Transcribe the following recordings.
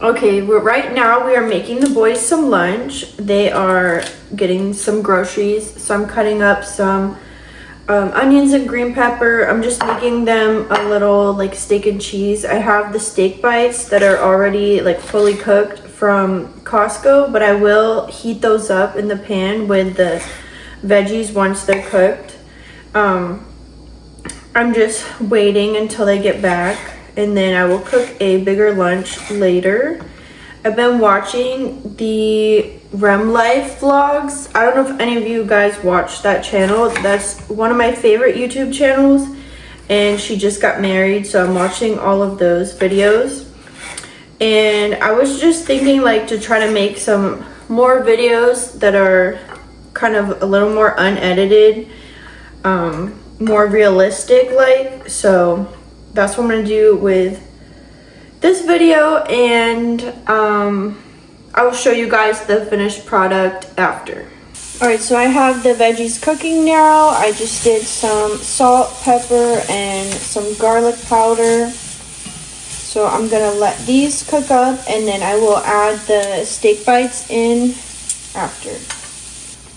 Okay, right now we are making the boys some lunch. They are getting some groceries, so I'm cutting up some onions and green pepper. I'm just making them a little like steak and cheese. I have the steak bites that are already like fully cooked from Costco, but I will heat those up in the pan with the veggies once they're cooked. I'm just waiting until they get back, and then I will cook a bigger lunch later. I've been watching the Rem Life vlogs. I don't know if any of you guys watch that channel. That's one of my favorite YouTube channels, and she just got married, so I'm watching all of those videos. And I was just thinking like to try to make some more videos that are kind of a little more unedited, more realistic like. So that's what I'm gonna do with this video, and I will show you guys the finished product after. Alright, so I have the veggies cooking now. I just did some salt, pepper, and some garlic powder. So I'm gonna let these cook up, and then I will add the steak bites in after.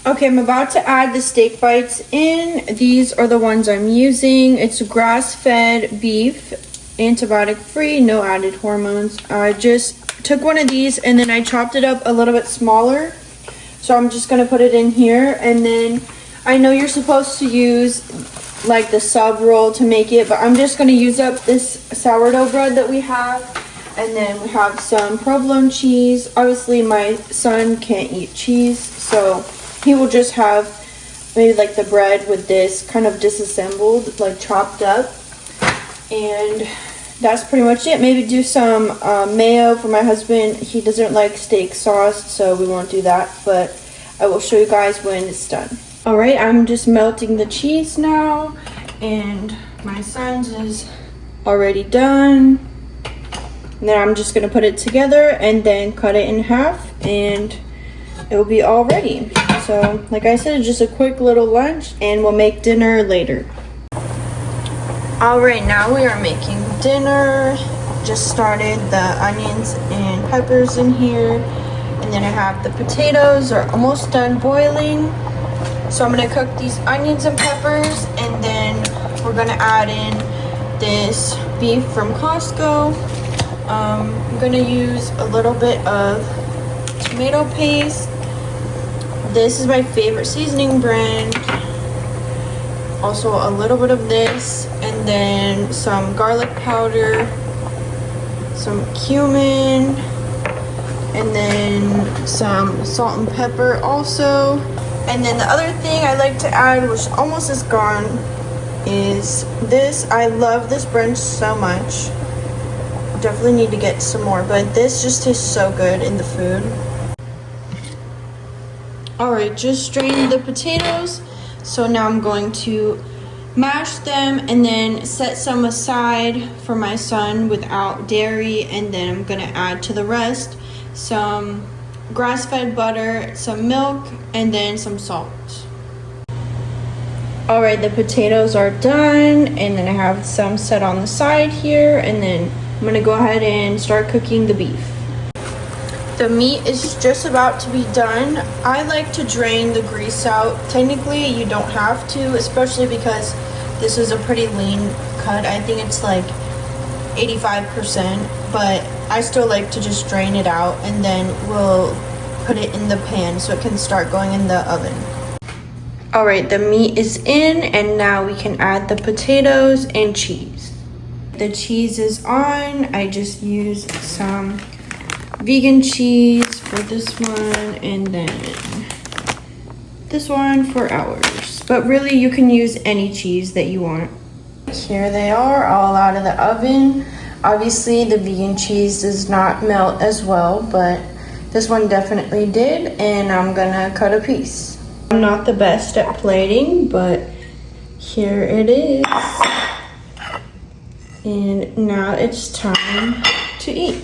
Okay, I'm about to add the steak bites in. These are the ones I'm using. It's grass-fed beef, antibiotic-free, no added hormones. I just took one of these and then I chopped it up a little bit smaller. So I'm just gonna put it in here, and then I know you're supposed to use like the sub roll to make it, but I'm just gonna use up this sourdough bread that we have, and then we have some provolone cheese. Obviously my son can't eat cheese, so he will just have maybe like the bread with this kind of disassembled, like chopped up. And that's pretty much it. Maybe do some mayo for my husband. He doesn't like steak sauce, so we won't do that, but I will show you guys when it's done. All right, I'm just melting the cheese now, and my son's is already done. And then I'm just gonna put it together and then cut it in half, and it will be all ready. So like I said, it's just a quick little lunch, and we'll make dinner later. All right, now we are making dinner. Just started the onions and peppers in here, and then I have the potatoes are almost done boiling. So I'm gonna cook these onions and peppers, and then we're gonna add in this beef from Costco. I'm gonna use a little bit of tomato paste. This is my favorite seasoning brand. Also a little bit of this, and then some garlic powder, some cumin, and then some salt and pepper also. And then the other thing I like to add, which almost is gone, is this. I love this brunch so much. Definitely need to get some more, but this just tastes so good in the food. Alright, just strained the potatoes. So now I'm going to mash them and then set some aside for my son without dairy, and then I'm gonna add to the rest some grass-fed butter, some milk, and then some salt. Alright, the potatoes are done, and then I have some set on the side here, and then I'm gonna go ahead and start cooking the beef. The meat is just about to be done. I like to drain the grease out. Technically, you don't have to, especially because this is a pretty lean cut. I think it's like 85%, but I still like to just drain it out, and then we'll put it in the pan so it can start going in the oven. Alright, the meat is in, and now we can add the potatoes and cheese. The cheese is on. I just used some vegan cheese for this one, and then this one for ours. But really, you can use any cheese that you want. Here they are, all out of the oven. Obviously, the vegan cheese does not melt as well, but this one definitely did, and I'm gonna cut a piece. I'm not the best at plating, but here it is. And now it's time to eat.